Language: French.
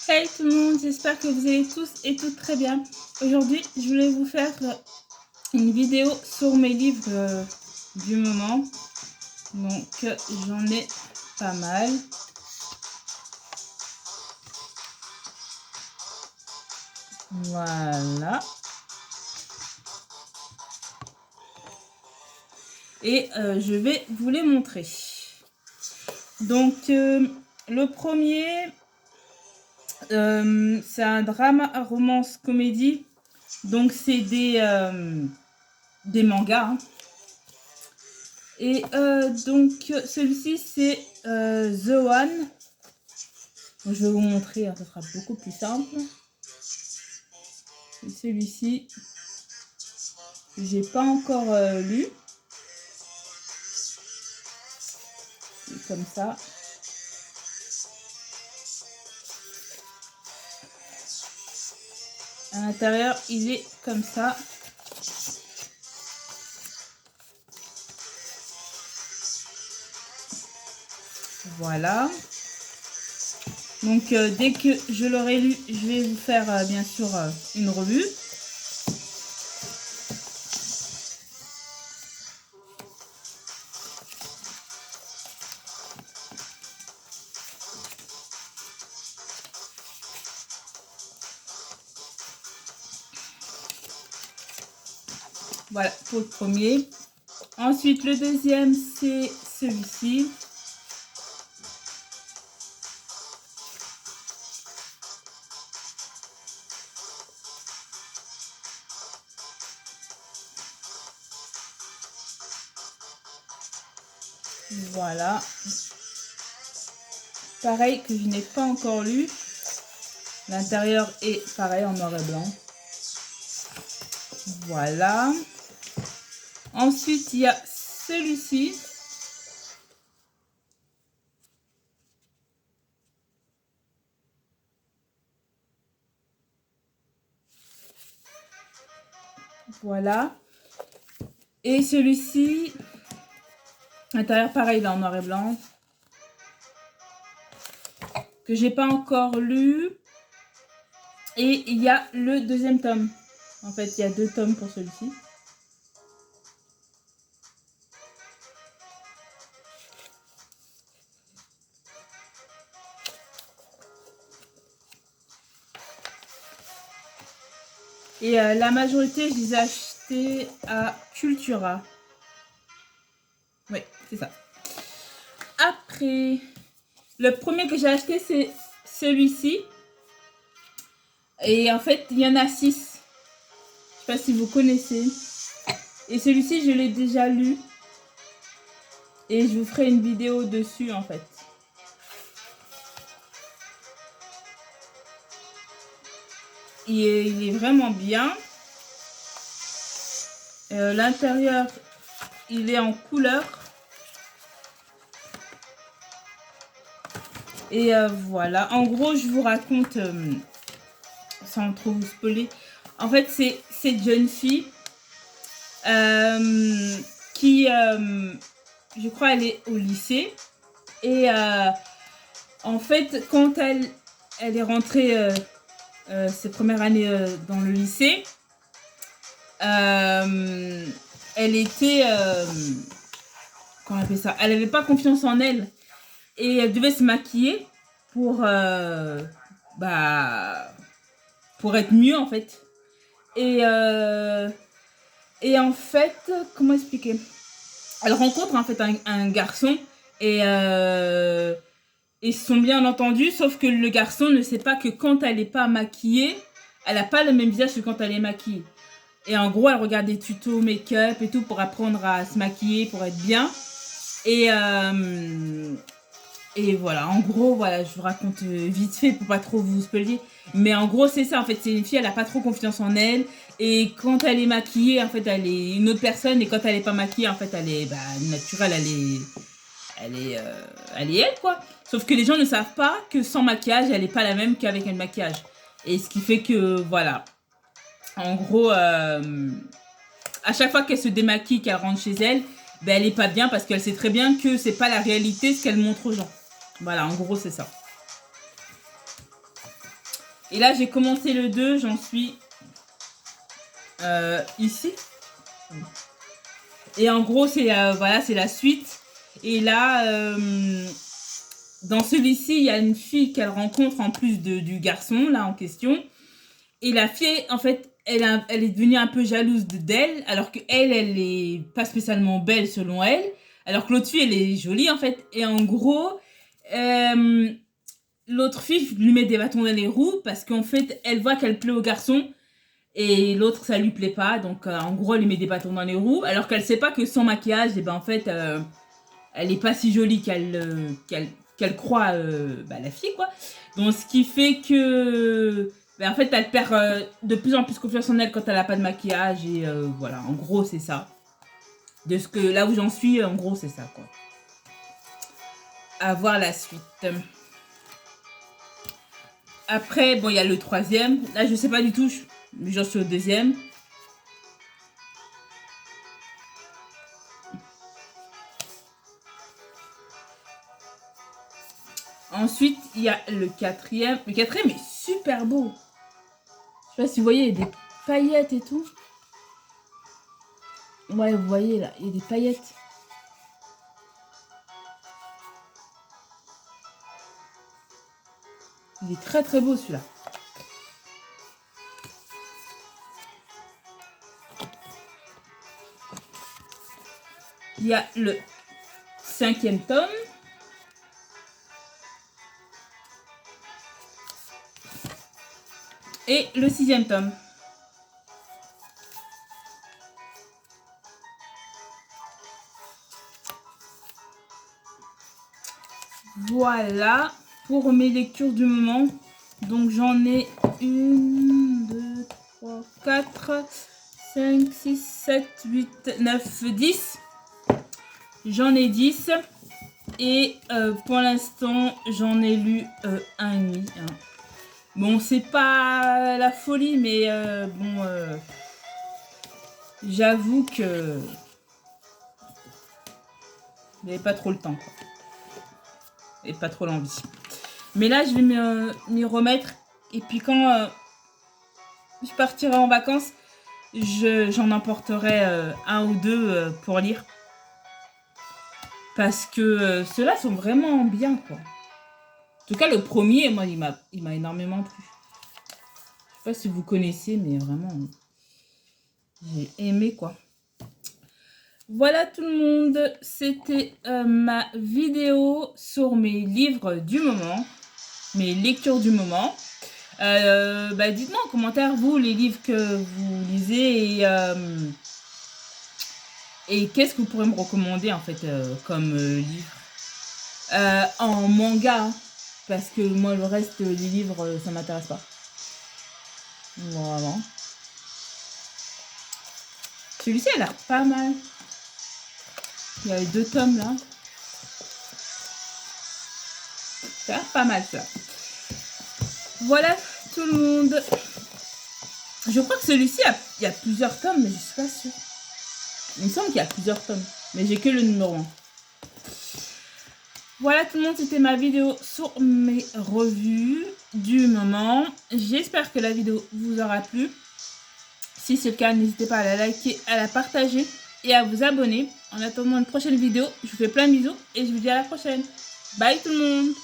Hey tout le monde, j'espère que vous allez tous et toutes très bien. Aujourd'hui, je voulais vous faire une vidéo sur mes livres du moment. Donc, j'en ai pas mal. Voilà. Et je vais vous les montrer. Donc, le premier, c'est un drama, romance, comédie. Donc, c'est des mangas. Hein. Et donc, celui-ci, c'est The One. Je vais vous montrer, hein, ça sera beaucoup plus simple. Celui-ci, j'ai pas encore lu. Comme ça. À l'intérieur, il est comme ça. Voilà. Donc, dès que je l'aurai lu, je vais vous faire, bien sûr, une revue. Voilà, pour le premier. Ensuite, le deuxième, c'est celui-ci. Voilà. Pareil que je n'ai pas encore lu. L'intérieur est pareil en noir et blanc. Voilà. Ensuite, il y a celui-ci. Voilà. Et celui-ci, l'intérieur pareil, là en noir et blanc. Que j'ai pas encore lu. Et il y a le deuxième tome. En fait, il y a 2 tomes pour celui-ci. Et la majorité, je les ai achetés à Cultura. Oui, c'est ça. Après, le premier que j'ai acheté, c'est celui-ci. Et en fait, il y en a 6. Je sais pas si vous connaissez. Et celui-ci, je l'ai déjà lu. Et je vous ferai une vidéo dessus, en fait. Il est vraiment bien. L'intérieur, il est en couleur. Et voilà. En gros, je vous raconte, sans trop vous spoiler. En fait, c'est cette jeune fille qui, je crois, elle est au lycée. Et en fait, quand elle est rentrée ses premières années dans le lycée, elle était... comment on appelle ça? Elle n'avait pas confiance en elle. Et elle devait se maquiller pour être mieux, en fait. Et en fait, comment expliquer? Elle rencontre, en fait, un garçon. Et ils se sont bien entendus, sauf que le garçon ne sait pas que quand elle n'est pas maquillée, elle n'a pas le même visage que quand elle est maquillée. Et en gros, elle regarde des tutos make-up et tout pour apprendre à se maquiller, pour être bien. Et voilà, en gros, voilà, je vous raconte vite fait pour pas trop vous spoiler. Mais en gros, c'est ça, en fait, c'est une fille, elle a pas trop confiance en elle. Et quand elle est maquillée, en fait, elle est une autre personne. Et quand elle est pas maquillée, en fait, elle est naturelle, elle est elle, quoi. Sauf que les gens ne savent pas que sans maquillage, elle est pas la même qu'avec un maquillage. Et ce qui fait que, voilà. En gros, à chaque fois qu'elle se démaquille, qu'elle rentre chez elle, ben, elle est pas bien parce qu'elle sait très bien que c'est pas la réalité ce qu'elle montre aux gens. Voilà, en gros, c'est ça. Et là, j'ai commencé le 2, j'en suis ici. Et en gros, c'est voilà, c'est la suite. Et là, dans celui-ci, il y a une fille qu'elle rencontre en plus du garçon, là, en question. Et la fille, en fait, elle est devenue un peu jalouse d'elle, alors qu'elle, elle est pas spécialement belle selon elle. Alors que l'autre fille, elle est jolie, en fait. Et en gros, l'autre fille lui met des bâtons dans les roues parce qu'en fait, elle voit qu'elle plaît au garçon et l'autre, ça lui plaît pas. Donc, en gros, elle lui met des bâtons dans les roues alors qu'elle sait pas que sans maquillage, et ben, en fait, elle est pas si jolie qu'elle croit la fille, quoi. Donc, ce qui fait que... Ben, en fait, elle perd de plus en plus confiance en elle quand elle a pas de maquillage. Et voilà, en gros, c'est ça. De ce que là où j'en suis, en gros, c'est ça, quoi. À voir la suite. Après, bon, il y a le 3e. Là, je sais pas du tout. J'en suis au 2e. Ensuite, il y a le 4e. Le 4e est super beau. Je sais pas si vous voyez, il y a des paillettes et tout. Ouais, vous voyez là, il y a des paillettes. Il est très très beau celui-là. Il y a le 5e tome. Et le 6e tome. Voilà pour mes lectures du moment. Donc j'en ai 1, 2, 3, 4, 5, 6, 7, 8, 9, 10. J'en ai 10. Et pour l'instant, j'en ai lu un et demi. Hein. Bon, c'est pas la folie, mais j'avoue que j'avais pas trop le temps, quoi. Et pas trop l'envie. Mais là, je vais m'y remettre. Et puis quand je partirai en vacances, j'en emporterai un ou deux pour lire. Parce que ceux-là sont vraiment bien, quoi. En tout cas, le premier, moi, il m'a énormément plu. Je sais pas si vous connaissez, mais vraiment, j'ai aimé, quoi. Voilà tout le monde, c'était ma vidéo sur mes livres du moment, mes lectures du moment. Dites-moi en commentaire, vous, les livres que vous lisez et qu'est-ce que vous pourrez me recommander, en fait, comme livre. En manga, hein, parce que moi, le reste des livres, ça m'intéresse pas. Vraiment. Celui-ci a l'air pas mal. Il y a les 2 tomes là. Ça a l'air pas mal ça. Voilà tout le monde. Je crois que celui-ci, il y a plusieurs tomes, mais je suis pas sûre. Il me semble qu'il y a plusieurs tomes, mais j'ai que le numéro 1. Voilà tout le monde, c'était ma vidéo sur mes revues du moment. J'espère que la vidéo vous aura plu. Si c'est le cas, n'hésitez pas à la liker, à la partager et à vous abonner. En attendant une prochaine vidéo, je vous fais plein de bisous et je vous dis à la prochaine. Bye tout le monde!